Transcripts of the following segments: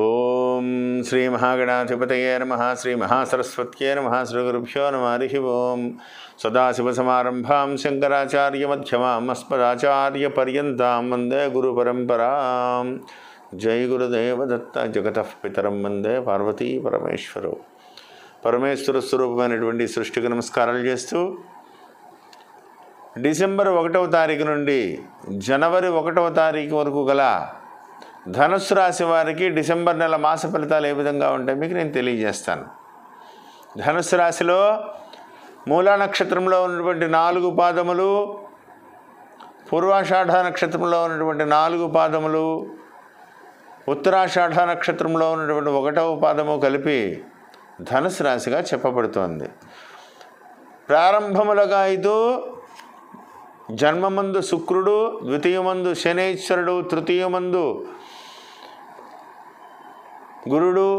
ఓం శ్రీ మహాగణాధిపతయే నమః. శ్రీ మహాసరస్వత్యే నమః. శ్రీ గురుభ్యో నమః. హరి ఓం. సదాశివసమారంభాం శంకరాచార్యమధ్యమాం అస్మదాచార్యపర్యంతాం వందే గురుపరంపరాం. జై గురుదేవదత్త. జగతః పితరం వందే పార్వతీ పరమేశ్వరో. పరమేశ్వర స్వరూపమైనటువంటి సృష్టికి నమస్కారాలు చేస్తూ డిసెంబర్ 1వ తారీఖు నుండి జనవరి 1వ తారీఖు వరకు గల ధనుస్సు రాశి వారికి డిసెంబర్ నెల మాస ఫలితాలు ఏ విధంగా ఉంటాయి మీకు నేను తెలియజేస్తాను. ధనుస్సు రాశిలో మూలా నక్షత్రంలో ఉన్నటువంటి 4 పాదములు, పూర్వాషాఢ నక్షత్రంలో ఉన్నటువంటి 4 పాదములు, ఉత్తరాషాఢ నక్షత్రంలో ఉన్నటువంటి 1వ పాదము కలిపి ధనుస్సు రాశిగా చెప్పబడుతోంది. ప్రారంభములుగా ఇది జన్మమందు శుక్రుడు, ద్వితీయమందు శనైశ్వరుడు, తృతీయమందు గురుడు,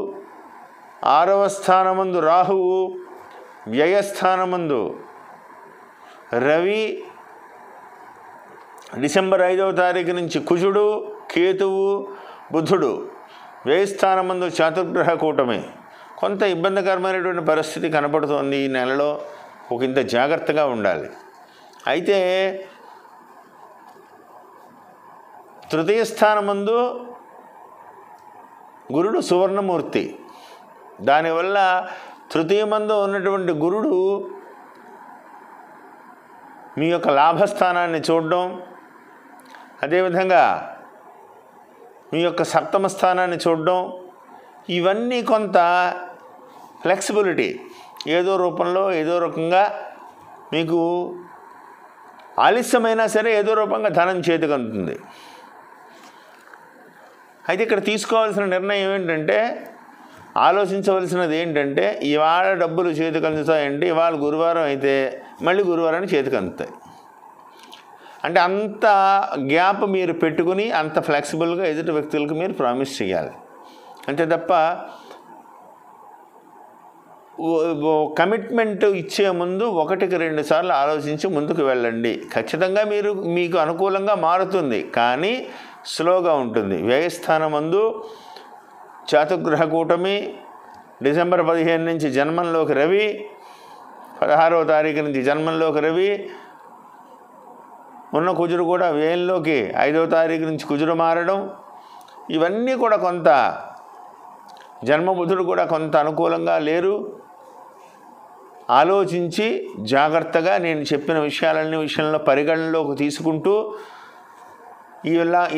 6వ స్థానమందు రాహువు, వ్యయస్థానమందు రవి, డిసెంబర్ 5వ తారీఖు నుంచి కుజుడు, కేతువు, బుధుడు, వ్యయస్థానమందు చతుర్గ్రహ కూటమి. కొంత ఇబ్బందికరమైనటువంటి పరిస్థితి కనపడుతోంది. ఈ నెలలో ఇంత జాగ్రత్తగా ఉండాలి. అయితే తృతీయ స్థానమందు గురుడు సువర్ణమూర్తి. దానివల్ల తృతీయమందు ఉన్నటువంటి గురుడు మీ యొక్క లాభస్థానాన్ని చూడడం, అదేవిధంగా మీ యొక్క సప్తమ స్థానాన్ని చూడడం, ఇవన్నీ కొంత ఫ్లెక్సిబిలిటీ ఏదో రూపంలో ఏదో రకంగా మీకు ఆలస్యమైనా సరే ఏదో రూపంగా ధనం చేతికి అందుతుంది. అయితే ఇక్కడ తీసుకోవాల్సిన నిర్ణయం ఏంటంటే, ఆలోచించవలసినది ఏంటంటే, ఇవాళ డబ్బులు చేతికి అందుతాయంటే ఇవాళ గురువారం అయితే మళ్ళీ గురువారాన్ని చేతికి అందుతాయి. అంటే అంత గ్యాప్ మీరు పెట్టుకుని అంత ఫ్లెక్సిబుల్గా ఎదుటి వ్యక్తులకు మీరు ప్రామిస్ చేయాలి. అంతే తప్ప కమిట్మెంట్ ఇచ్చే ముందు 1-2 సార్లు ఆలోచించి ముందుకు వెళ్ళండి. ఖచ్చితంగా మీకు అనుకూలంగా మారుతుంది, కానీ స్లోగా ఉంటుంది. వ్యయస్థానమందు చతుర్గ్రహ కూటమి, డిసెంబర్ 15 నుంచి జన్మంలోకి రవి, 16వ తారీఖు నుంచి జన్మంలోకి రవి ఉన్న కుజుడు కూడా వ్యయంలోకి 5వ తారీఖు నుంచి కుజుడు మారడం, ఇవన్నీ కూడా కొంత జన్మబుధుడు కూడా కొంత అనుకూలంగా లేరు. ఆలోచించి జాగ్రత్తగా నేను చెప్పిన విషయంలో పరిగణనలోకి తీసుకుంటూ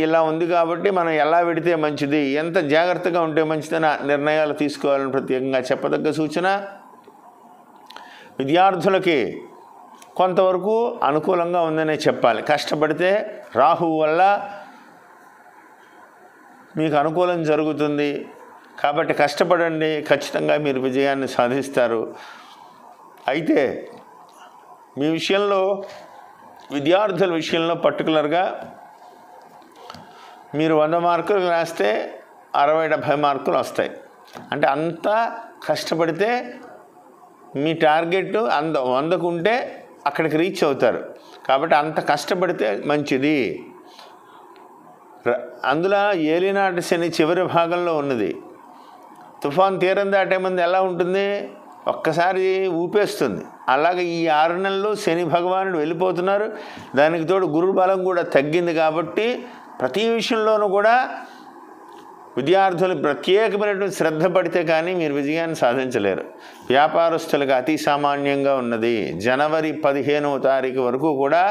ఇలా ఉంది కాబట్టి మనం ఎలా పెడితే మంచిది, ఎంత జాగ్రత్తగా ఉంటే మంచిదని నిర్ణయాలు తీసుకోవాలని ప్రత్యేకంగా చెప్పదగ్గ సూచన. విద్యార్థులకి కొంతవరకు అనుకూలంగా ఉందనే చెప్పాలి. కష్టపడితే రాహువు వల్ల మీకు అనుకూలం జరుగుతుంది కాబట్టి కష్టపడండి, ఖచ్చితంగా మీరు విజయాన్ని సాధిస్తారు. అయితే మీ విషయంలో విద్యార్థుల విషయంలో పర్టికులర్గా మీరు 100 మార్కులు రాస్తే 60-70 మార్కులు వస్తాయి. అంటే అంతా కష్టపడితే మీ టార్గెట్ 100కు ఉంటే అక్కడికి రీచ్ అవుతారు. కాబట్టి అంత కష్టపడితే మంచిది. అందులో ఏలినాటి శని చివరి భాగంలో ఉన్నది. తుఫాన్ తీరం దాటే ముందు ఎలా ఉంటుంది, ఒక్కసారి ఊపేస్తుంది. అలాగే ఈ 6 నెలలు శని భగవానుడు వెళ్ళిపోతున్నారు. దానికి తోడు గురు బలం కూడా తగ్గింది. కాబట్టి ప్రతి విషయంలోనూ కూడా విద్యార్థులు ప్రత్యేకమైనటువంటి శ్రద్ధ పడితే కానీ మీరు విజయాన్ని సాధించలేరు. వ్యాపారస్తులకు అతి సామాన్యంగా ఉన్నది. జనవరి 15వ తారీఖు వరకు కూడా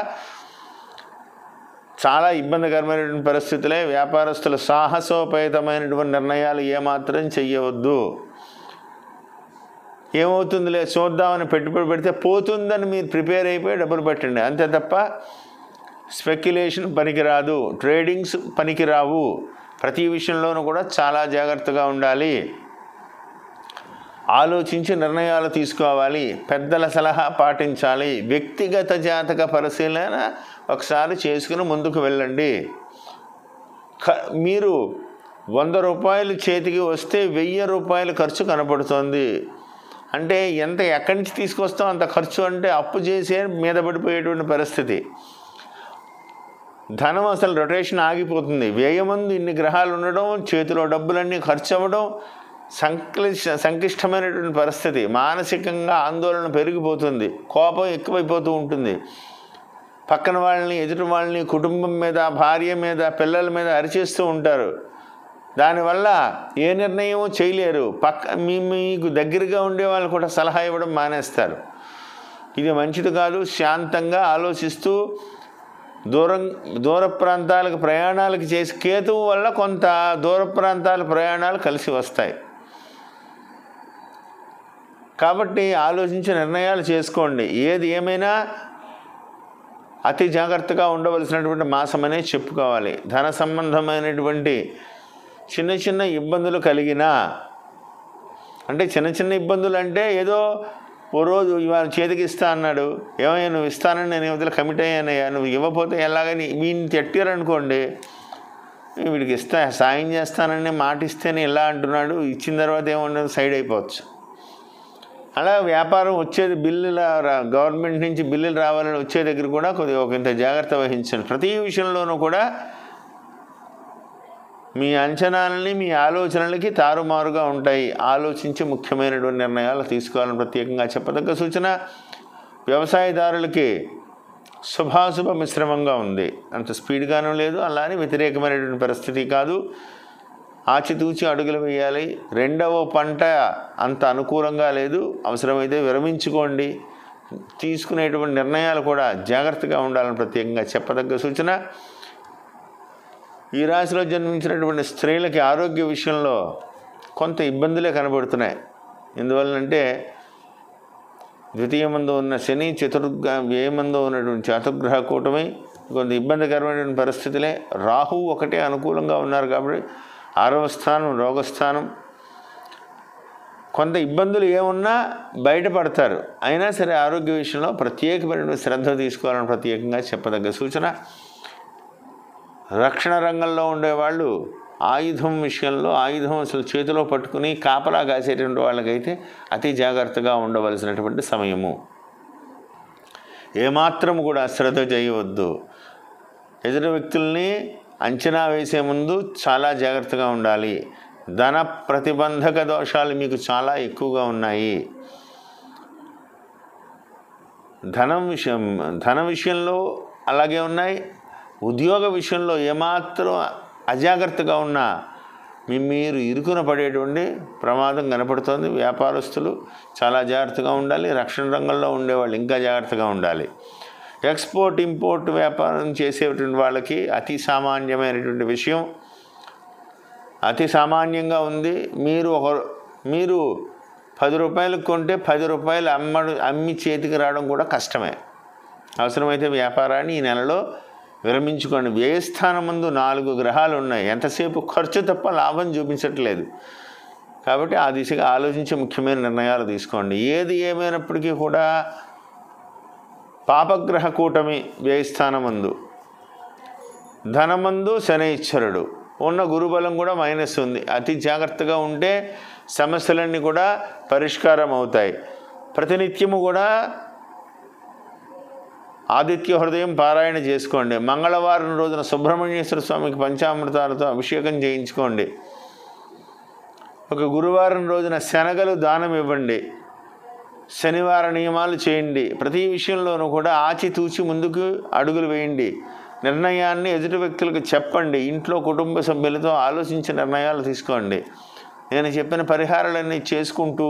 చాలా ఇబ్బందికరమైనటువంటి పరిస్థితులే. వ్యాపారస్తులు సాహసోపేతమైనటువంటి నిర్ణయాలు ఏమాత్రం చెయ్యవద్దు. ఏమవుతుందిలే చూద్దామని పెట్టుబడి పెడితే పోతుందని మీరు ప్రిపేర్ అయిపోయి డబ్బులు పెట్టండి. అంతే తప్ప స్పెక్యులేషన్ పనికిరాదు, ట్రేడింగ్స్ పనికిరావు. ప్రతి విషయంలోనూ కూడా చాలా జాగ్రత్తగా ఉండాలి. ఆలోచించి నిర్ణయాలు తీసుకోవాలి. పెద్దల సలహా పాటించాలి. వ్యక్తిగత జాతక పరిశీలన ఒకసారి చేసుకుని ముందుకు వెళ్ళండి. మీరు 100 రూపాయలు చేతికి వస్తే 1000 రూపాయల ఖర్చు కనపడుతుంది. అంటే ఎక్కడి నుంచి తీసుకొస్తాం అంత ఖర్చు. అంటే అప్పు చేసే మీద పడిపోయేటువంటి పరిస్థితి. ధనం అసలు రొటేషన్ ఆగిపోతుంది. వ్యయమందు ఇన్ని గ్రహాలు ఉండడం, చేతిలో డబ్బులన్నీ ఖర్చు అవ్వడం, సంక్లిష్టమైనటువంటి పరిస్థితి. మానసికంగా ఆందోళన పెరిగిపోతుంది, కోపం ఎక్కువైపోతూ ఉంటుంది. పక్కన వాళ్ళని, ఎదుటి వాళ్ళని, కుటుంబం మీద, భార్య మీద, పిల్లల మీద అరిచేస్తూ ఉంటారు. దానివల్ల ఏ నిర్ణయం చేయలేరు. మీకు దగ్గరగా ఉండే వాళ్ళు కూడా సలహా ఇవ్వడం మానేస్తారు. ఇది మంచిది కాదు. శాంతంగా ఆలోచిస్తూ దూర ప్రాంతాలకు ప్రయాణాలకు చేసి, కేతువు వల్ల కొంత దూర ప్రాంతాల ప్రయాణాలు కలిసి వస్తాయి. కాబట్టి ఆలోచించి నిర్ణయాలు చేసుకోండి. ఏది ఏమైనా అతి జాగ్రత్తగా ఉండవలసినటువంటి మాసమనే చెప్పుకోవాలి. ధన సంబంధమైనటువంటి చిన్న చిన్న ఇబ్బందులు కలిగినా, అంటే చిన్న చిన్న ఇబ్బందులు అంటే ఏదో ఓ రోజు ఇవాళ చేతికి ఇస్తా అన్నాడు, ఏమయ్యా నువ్వు ఇస్తానని నేను ఇవతల కమిట్ అయ్యానయ్యా, నువ్వు ఇవ్వకపోతే ఎలాగని వీడిని తిట్టారనుకోండి, వీడికి సాయం చేస్తానని మాట ఇస్తేనే ఇలా అంటున్నాడు, ఇచ్చిన తర్వాత ఏమన్నా సైడ్ అయిపోవచ్చు. అలా వ్యాపారం వచ్చేది బిల్లుల గవర్నమెంట్ నుంచి బిల్లులు రావాలని వచ్చే దగ్గర కూడా కొద్దిగా ఒకంత జాగ్రత్త వహించండి. ప్రతి విషయంలోనూ కూడా మీ అంచనాలని, మీ ఆలోచనలకి తారుమారుగా ఉంటాయి. ఆలోచించి ముఖ్యమైనటువంటి నిర్ణయాలు తీసుకోవాలని ప్రత్యేకంగా చెప్పదగ్గ సూచన. వ్యవసాయదారులకి శుభాశుభ మిశ్రమంగా ఉంది. అంత స్పీడ్గానూ లేదు, అలానే వ్యతిరేకమైనటువంటి పరిస్థితి కాదు. ఆచితూచి అడుగులు వేయాలి. రెండవ పంట అంత అనుకూలంగా లేదు, అవసరమైతే విరమించుకోండి. తీసుకునేటువంటి నిర్ణయాలు కూడా జాగ్రత్తగా ఉండాలని ప్రత్యేకంగా చెప్పదగ్గ సూచన. ఈ రాశిలో జన్మించినటువంటి స్త్రీలకి ఆరోగ్య విషయంలో కొంత ఇబ్బందులే కనబడుతున్నాయి. ఎందువల్లంటే ద్వితీయమందు ఉన్న శని, వ్యయమందు ఉన్నటువంటి చతుర్గ్రహ కూటమి కొంత ఇబ్బందికరమైనటువంటి పరిస్థితులే. రాహువు ఒకటే అనుకూలంగా ఉన్నారు కాబట్టి 6వ స్థానం రోగస్థానం. కొంత ఇబ్బందులు ఏమున్నా బయటపడతారు. అయినా సరే ఆరోగ్య విషయంలో ప్రత్యేకమైనటువంటి శ్రద్ధ తీసుకోవాలని ప్రత్యేకంగా చెప్పదగ్గ సూచన. రక్షణ రంగంలో ఉండేవాళ్ళు ఆయుధం విషయంలో, ఆయుధం అసలు చేతిలో పట్టుకుని కాపలా కాసేటువంటి వాళ్ళకైతే అతి జాగ్రత్తగా ఉండవలసినటువంటి సమయము. ఏమాత్రం కూడా అశ్రద్ధ చేయవద్దు. ఎదురు వ్యక్తుల్ని అంచనా వేసే ముందు చాలా జాగ్రత్తగా ఉండాలి. ధన ప్రతిబంధక దోషాలు మీకు చాలా ఎక్కువగా ఉన్నాయి. ధన విషయంలో అలాగే ఉన్నాయి. ఉద్యోగ విషయంలో ఏమాత్రం అజాగ్రత్తగా ఉన్నా మీరు ఇరుకున పడేటువంటి ప్రమాదం కనపడుతుంది. వ్యాపారస్తులు చాలా జాగ్రత్తగా ఉండాలి. రక్షణ రంగంలో ఉండేవాళ్ళు ఇంకా జాగ్రత్తగా ఉండాలి. ఎక్స్పోర్ట్ ఇంపోర్ట్ వ్యాపారం చేసేటువంటి వాళ్ళకి అతి సామాన్యమైనటువంటి విషయం, అతి సామాన్యంగా ఉంది. మీరు 10 రూపాయలకు కొంటే 10 రూపాయలు అమ్మి చేతికి రావడం కూడా కష్టమే. అవసరమైతే వ్యాపారాన్ని ఈ నెలలో విరమించుకోండి. వ్యయస్థానం ముందు 4 గ్రహాలు ఉన్నాయి. ఎంతసేపు ఖర్చు తప్ప లాభం చూపించట్లేదు. కాబట్టి ఆ దిశగా ఆలోచించి ముఖ్యమైన నిర్ణయాలు తీసుకోండి. ఏది ఏమైనప్పటికీ కూడా పాపగ్రహ కూటమి వ్యయస్థానమందు, ధనమందు శనైశ్వరుడు ఉన్న గురుబలం కూడా మైనస్ ఉంది. అతి జాగ్రత్తగా ఉంటే సమస్యలన్నీ కూడా పరిష్కారం అవుతాయి. ప్రతినిత్యము కూడా ఆదిత్య హృదయం పారాయణ చేసుకోండి. మంగళవారం రోజున సుబ్రహ్మణ్యేశ్వర స్వామికి పంచామృతాలతో అభిషేకం చేయించుకోండి. ఒక గురువారం రోజున శనగలు దానం ఇవ్వండి. శనివార నియమాలు చేయండి. ప్రతి విషయంలోనూ కూడా ఆచితూచి ముందుకు అడుగులు వేయండి. నిర్ణయాన్ని ఎదుటి వ్యక్తులకు చెప్పండి. ఇంట్లో కుటుంబ సభ్యులతో ఆలోచించి నిర్ణయాలు తీసుకోండి. నేను చెప్పిన పరిహారాలన్నీ చేసుకుంటూ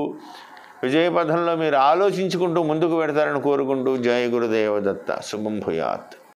విజయపథంలో మీరు ఆలోచించుకుంటూ ముందుకు పెడతారని కోరుకుంటూ జయ గురుదేవ దత్త. శుభం భూయాత్.